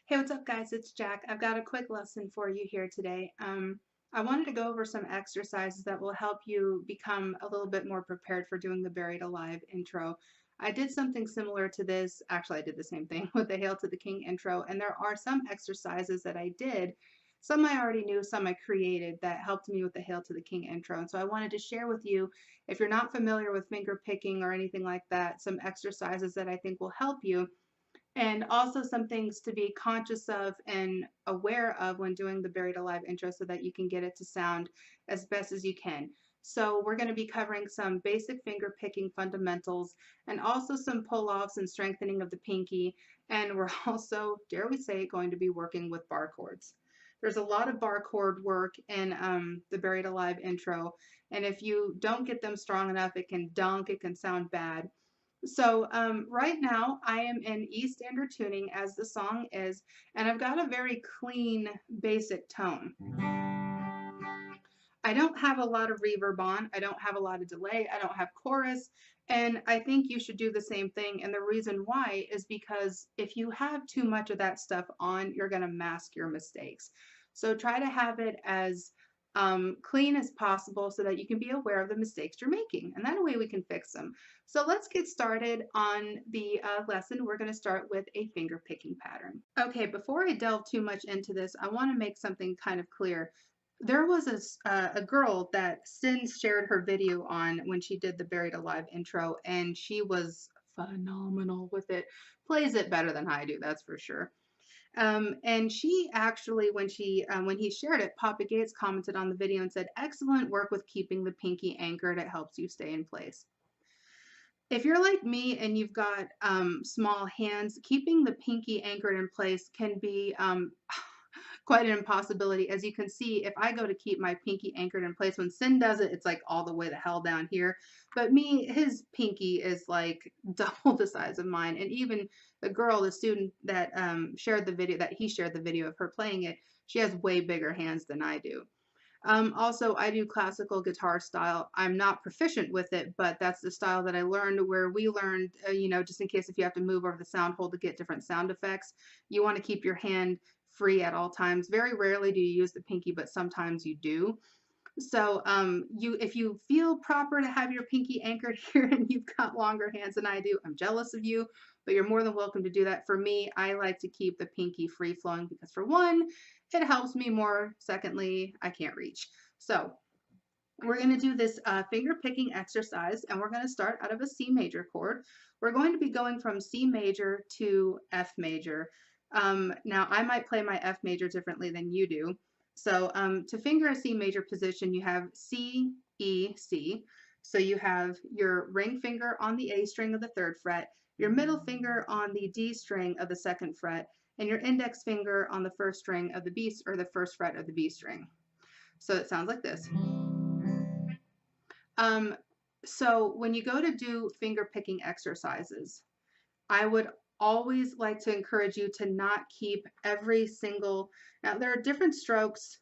Hey, what's up, guys? It's Jack. I've got a quick lesson for you here today. I wanted to go over some exercises that will help you become a little bit more prepared for doing the Buried Alive intro. I did something similar to this. Actually, I did the same thing with the Hail to the King intro, and there are some exercises that I did. Some I already knew, some I created that helped me with the Hail to the King intro. And so I wanted to share with you, if you're not familiar with finger picking or anything like that, some exercises that I think will help you and also some things to be conscious of and aware of when doing the Buried Alive intro so that you can get it to sound as best as you can. So we're going to be covering some basic finger picking fundamentals and also some pull-offs and strengthening of the pinky. And we're also, dare we say, going to be working with bar chords. There's a lot of bar chord work in the Buried Alive intro. And if you don't get them strong enough, it can dunk, it can sound bad. So right now I am in E standard tuning as the song is, and I've got a very clean basic tone. I don't have a lot of reverb on, I don't have a lot of delay, I don't have chorus, and I think you should do the same thing. And the reason why is because if you have too much of that stuff on, you're going to mask your mistakes. So try to have it as clean as possible so that you can be aware of the mistakes you're making, and that way we can fix them. So let's get started on the lesson. We're going to start with a finger picking pattern. Okay, before I delve too much into this, I want to make something kind of clear. There was a girl that Sin shared her video on when she did the Buried Alive intro, and she was phenomenal with it. Plays it better than I do, that's for sure. And she actually, when he shared it, Papa Gates commented on the video and said, "Excellent work with keeping the pinky anchored. It helps you stay in place." If you're like me and you've got small hands, keeping the pinky anchored in place can be quite an impossibility. As you can see, if I go to keep my pinky anchored in place, when Sin does it, it's like all the way the hell down here. But me, his pinky is like double the size of mine. And even the girl, the student that shared the video, that he shared the video of her playing it, she has way bigger hands than I do. Also, I do classical guitar style. I'm not proficient with it, but that's the style that I learned, where we learned, just in case if you have to move over the sound hole to get different sound effects, you want to keep your hand free at all times. Very rarely do you use the pinky, but sometimes you do. So if you feel proper to have your pinky anchored here and you've got longer hands than I do, I'm jealous of you, but you're more than welcome to do that. For me, I like to keep the pinky free flowing because, for one, it helps me more. Secondly, I can't reach. So we're going to do this finger picking exercise, and we're going to start out of a C major chord. We're going to be going from C major to F major. Now, I might play my F major differently than you do. So to finger a C major position, you have C, E, C. So you have your ring finger on the A string of the 3rd fret, your middle finger on the D string of the 2nd fret, and your index finger on the 1st string of the B, or the 1st fret of the B string. So it sounds like this. Um, so when you go to do finger picking exercises, I would always like to encourage you to not keep every single, now there are different strokes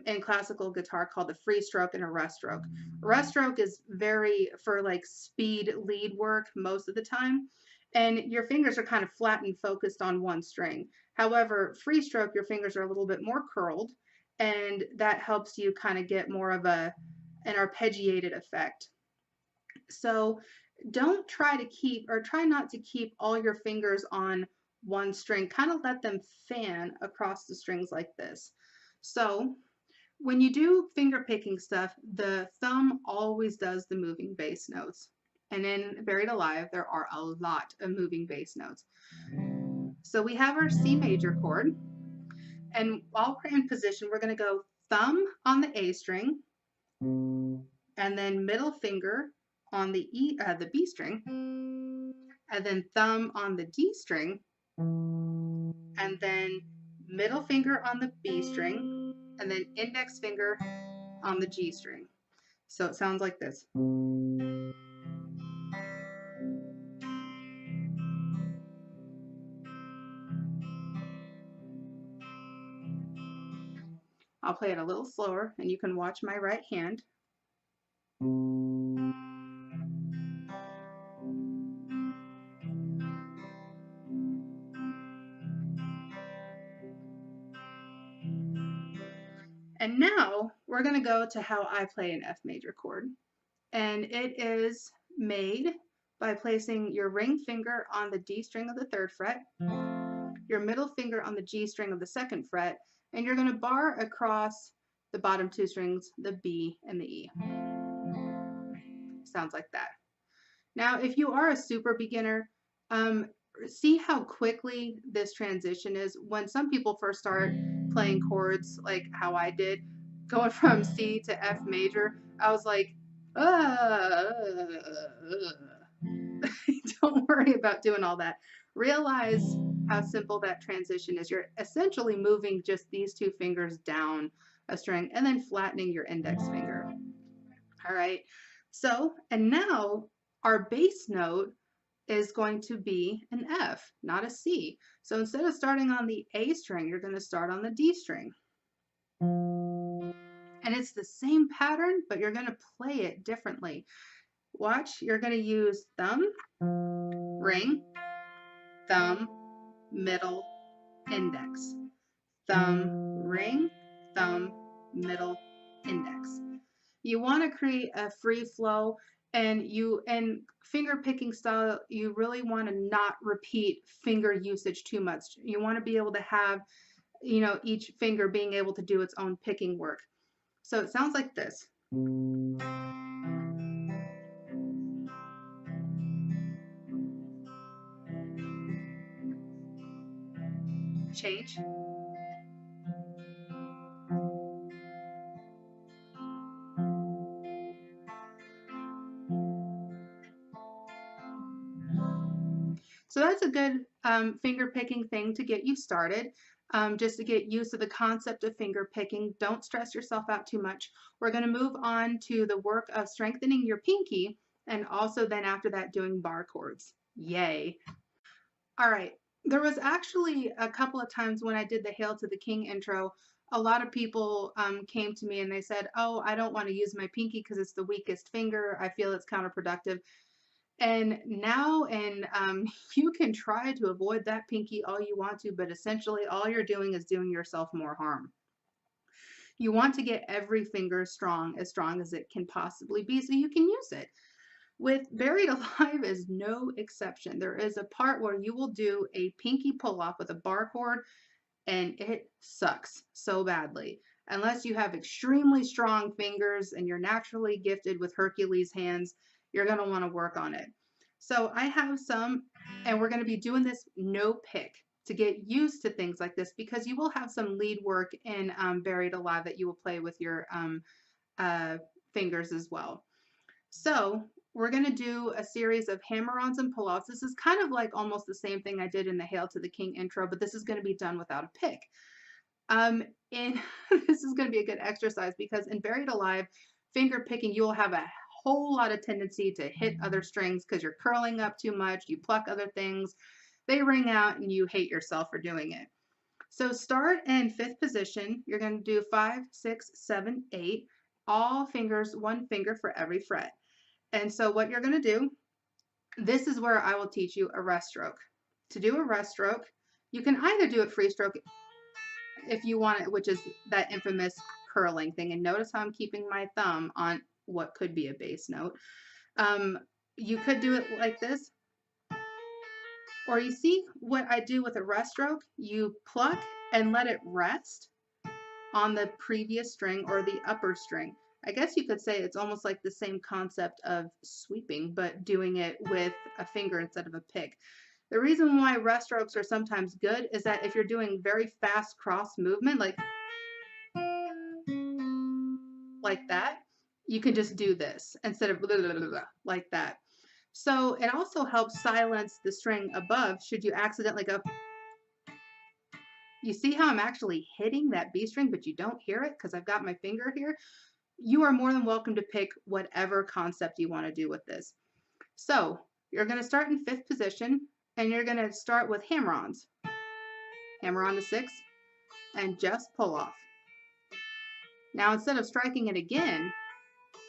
in classical guitar called the free stroke and a rest stroke. Rest stroke is very for like speed lead work most of the time, and your fingers are kind of flat and focused on one string. However, free stroke, your fingers are a little bit more curled, and that helps you kind of get more of an arpeggiated effect. So don't try to keep, or try not to keep all your fingers on one string. Kind of let them fan across the strings like this. So when you do finger picking stuff, the thumb always does the moving bass notes. And in Buried Alive, there are a lot of moving bass notes. So we have our C major chord. And while we're in position, we're going to go thumb on the A string, and then middle finger on the B string, and then thumb on the D string, and then middle finger on the B string, and then index finger on the G string. So it sounds like this. I'll play it a little slower, and you can watch my right hand. And now we're going to go to how I play an F major chord. And it is made by placing your ring finger on the D string of the 3rd fret, your middle finger on the G string of the 2nd fret, and you're going to bar across the bottom 2 strings, the B and the E. Sounds like that. Now, if you are a super beginner, see how quickly this transition is. When some people first start playing chords, like how I did, going from C to F major, I was like, don't worry about doing all that. Realize how simple that transition is. You're essentially moving just these 2 fingers down a string and then flattening your index finger. All right. So, and now our bass note is going to be an F, not a C. So instead of starting on the A string, you're going to start on the D string. And it's the same pattern, but you're going to play it differently. Watch, you're going to use thumb, ring, thumb, middle, index. Thumb, ring, thumb, middle, index. You want to create a free flow, and finger picking style, you really want to not repeat finger usage too much. You want to be able to have, each finger being able to do its own picking work. So it sounds like this. Change. So that's a good finger picking thing to get you started, just to get used to the concept of finger picking. Don't stress yourself out too much. We're going to move on to the work of strengthening your pinky, and also then after that doing bar chords. Yay. All right. There was actually a couple of times when I did the Hail to the King intro, a lot of people came to me and they said, oh, I don't want to use my pinky because it's the weakest finger. I feel it's counterproductive. And now, you can try to avoid that pinky all you want to, but essentially all you're doing is doing yourself more harm. You want to get every finger as strong as it can possibly be so you can use it. With Buried Alive is no exception. There is a part where you will do a pinky pull off with a bar chord, and it sucks so badly. Unless you have extremely strong fingers and you're naturally gifted with Hercules hands, you're going to want to work on it. So I have some, and we're going to be doing this no pick to get used to things like this, because you will have some lead work in Buried Alive that you will play with your fingers as well. So we're going to do a series of hammer-ons and pull-offs. This is kind of like almost the same thing I did in the Hail to the King intro, but this is going to be done without a pick. And this is going to be a good exercise because in Buried Alive, finger picking, you will have a whole lot of tendency to hit other strings because you're curling up too much, you pluck other things, they ring out, and you hate yourself for doing it. So start in 5th position. You're going to do 5, 6, 7, 8, all fingers, 1 finger for every fret. And so what you're going to do, this is where I will teach you a rest stroke. To do a rest stroke, you can either do it free stroke if you want it, which is that infamous curling thing. And notice how I'm keeping my thumb on what could be a bass note. You could do it like this. Or you see what I do with a rest stroke? You pluck and let it rest on the previous string or the upper string. I guess you could say it's almost like the same concept of sweeping, but doing it with a finger instead of a pick. The reason why rest strokes are sometimes good is that if you're doing very fast cross movement, like that, you can just do this instead of like that. So it also helps silence the string above should you accidentally go. You see how I'm actually hitting that B string, but you don't hear it because I've got my finger here? You are more than welcome to pick whatever concept you want to do with this. So you're going to start in 5th position, and you're going to start with hammer-ons. Hammer on to 6, and just pull off. Now instead of striking it again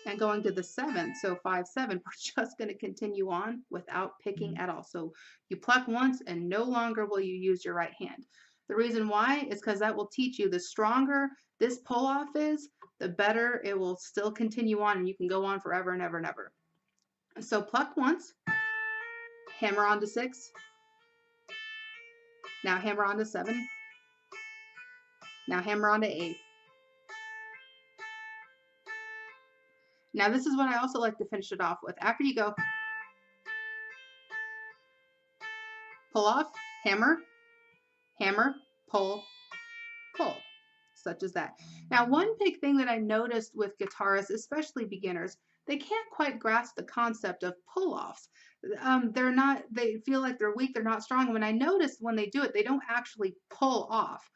and going to the 7th, so 5, 7, we're just going to continue on without picking at all. So you pluck once, and no longer will you use your right hand. The reason why is because that will teach you the stronger this pull off is, the better it will still continue on and you can go on forever and ever and ever. So pluck once, hammer on to 6, now hammer on to 7, now hammer on to 8. Now this is what I also like to finish it off with. After you go, pull off, hammer, hammer, pull, pull, such as that. Now one big thing that I noticed with guitarists, especially beginners, they can't quite grasp the concept of pull-offs. They feel like they're weak, they're not strong. When I noticed when they do it, they don't actually pull off.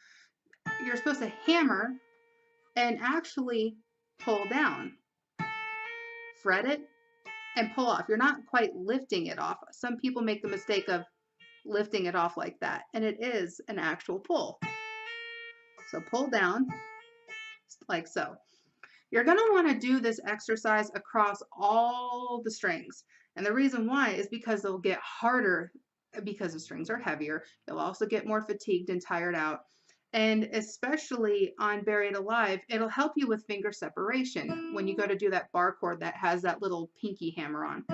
You're supposed to hammer and actually pull down, fret it, and pull off. You're not quite lifting it off. Some people make the mistake of lifting it off like that, and it is an actual pull. So pull down like so. You're going to want to do this exercise across all the strings. And the reason why is because they'll get harder because the strings are heavier. You'll also get more fatigued and tired out. And especially on Buried Alive, it'll help you with finger separation when you go to do that bar chord that has that little pinky hammer on.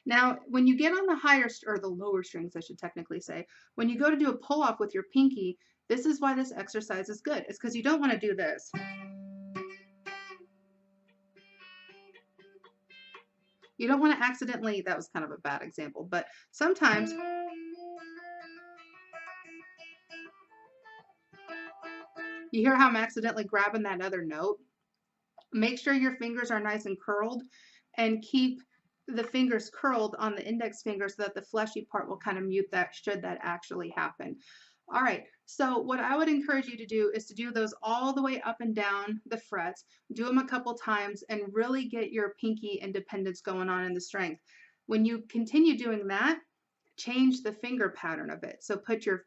Now, when you get on the higher, or the lower strings, I should technically say, when you go to do a pull off with your pinky, this is why this exercise is good. It's because you don't want to do this. You don't want to accidentally, that was kind of a bad example, but sometimes you hear how I'm accidentally grabbing that other note. Make sure your fingers are nice and curled and keep the fingers curled on the index finger so that the fleshy part will kind of mute that should that actually happen. All right, so what I would encourage you to do is to do those all the way up and down the frets, do them a couple times, and really get your pinky independence going on in the strength. When you continue doing that, change the finger pattern a bit. So put your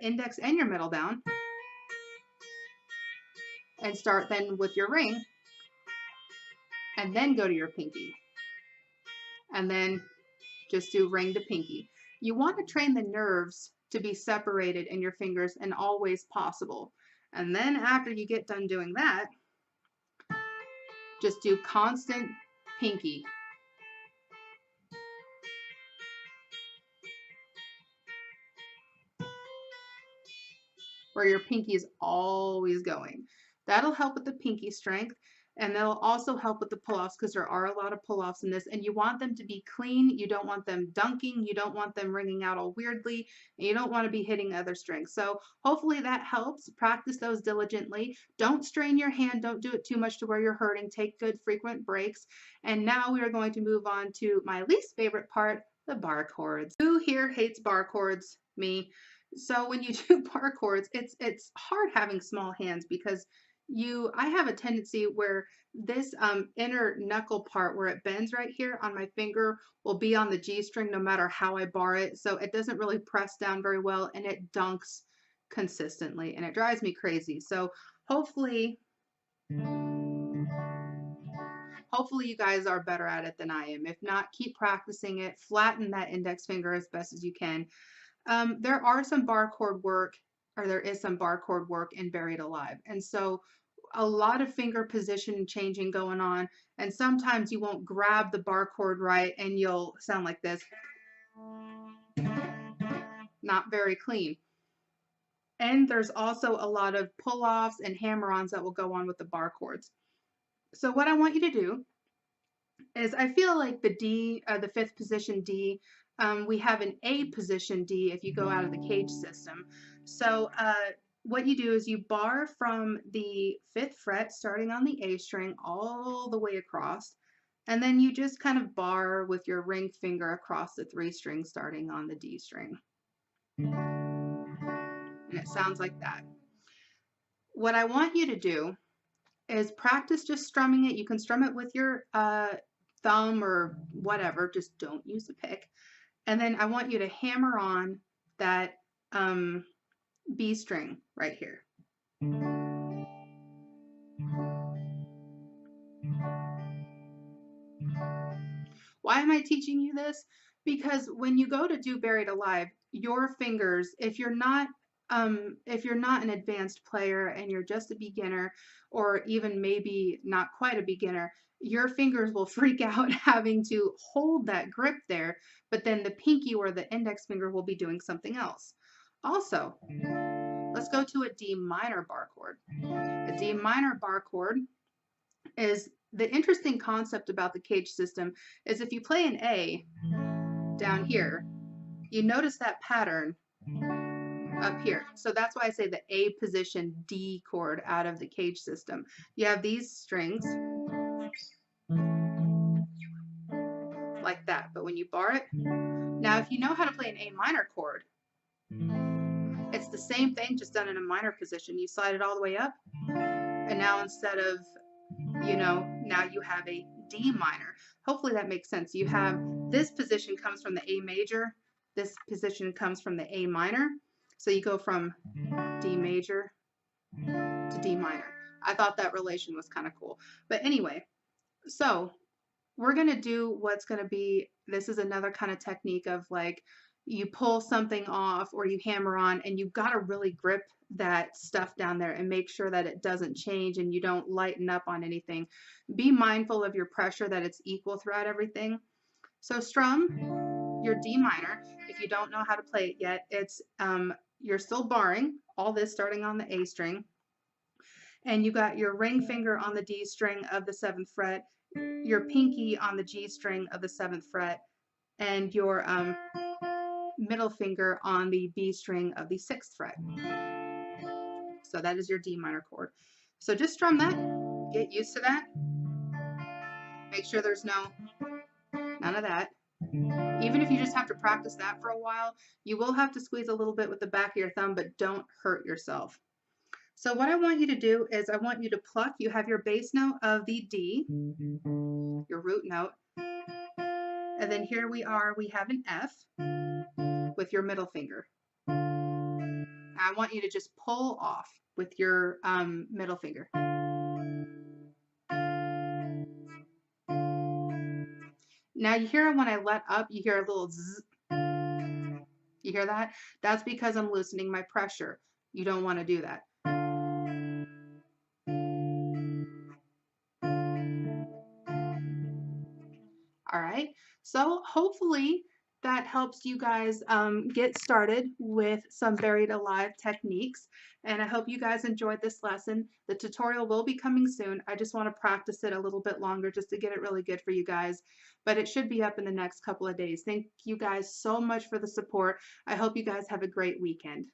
index and your middle down, and start then with your ring, and then go to your pinky, and then just do ring to pinky. You want to train the nerves to be separated in your fingers and always possible. And then after you get done doing that, just do constant pinky. Where your pinky is always going. That'll help with the pinky strength, and that'll also help with the pull-offs because there are a lot of pull-offs in this, and you want them to be clean. You don't want them dunking. You don't want them ringing out all weirdly, and you don't want to be hitting other strings. So hopefully that helps. Practice those diligently. Don't strain your hand. Don't do it too much to where you're hurting. Take good frequent breaks. And now we are going to move on to my least favorite part, the bar chords. Who here hates bar chords? Me. So when you do bar chords, it's hard having small hands because I have a tendency where this inner knuckle part where it bends right here on my finger will be on the G string no matter how I bar it. So it doesn't really press down very well and it dunks consistently and it drives me crazy. So hopefully you guys are better at it than I am. If not, keep practicing it. Flatten that index finger as best as you can. There is some bar chord work in Buried Alive. And so a lot of finger position changing going on. And sometimes you won't grab the bar chord right and you'll sound like this. Not very clean. And there's also a lot of pull-offs and hammer-ons that will go on with the bar chords. So what I want you to do is I feel like the D, the fifth position D, we have an A position D if you go out of the cage system. So what you do is you bar from the 5th fret starting on the A string all the way across, and then you just kind of bar with your ring finger across the 3 strings starting on the D string. And it sounds like that. What I want you to do is practice just strumming it. You can strum it with your thumb or whatever, just don't use the pick. And then I want you to hammer on that B string right here. Why am I teaching you this? Because when you go to do buried alive, your fingers, if you're not an advanced player and you're just a beginner, or even maybe not quite a beginner, your fingers will freak out having to hold that grip there, but then the pinky or the index finger will be doing something else. Also, let's go to a D minor bar chord. A D minor bar chord is the interesting concept about the cage system is if you play an A down here, you notice that pattern up here. So that's why I say the A position D chord out of the cage system. You have these strings like that, but when you bar it, now if you know how to play an A minor chord, it's the same thing just done in a minor position. You slide it all the way up, and now instead of, now you have a D minor. Hopefully that makes sense. You have this position comes from the A major, this position comes from the A minor. So you go from D major to D minor. I thought that relation was kind of cool. But anyway, so we're going to do what's going to be, this is another kind of technique of like you pull something off or you hammer on and you've got to really grip that stuff down there and make sure that it doesn't change and you don't lighten up on anything. Be mindful of your pressure, that it's equal throughout everything. So strum your D minor. If you don't know how to play it yet, it's you're still barring all this starting on the A string, and you got your ring finger on the D string of the 7th fret, your pinky on the G string of the 7th fret, and your middle finger on the B string of the 6th fret. So that is your D minor chord. So just strum that, get used to that. Make sure there's none of that. Even if you just have to practice that for a while, you will have to squeeze a little bit with the back of your thumb, but don't hurt yourself. So what I want you to do is I want you to pluck. You have your bass note of the D, your root note. And then here we have an F with your middle finger. I want you to just pull off with your middle finger. Now you hear when I let up, you hear a little zzz. You hear that? That's because I'm loosening my pressure. You don't want to do that. All right, so hopefully that helps you guys get started with some buried alive techniques. And I hope you guys enjoyed this lesson. The tutorial will be coming soon. I just want to practice it a little bit longer just to get it really good for you guys. But it should be up in the next couple of days. Thank you guys so much for the support. I hope you guys have a great weekend.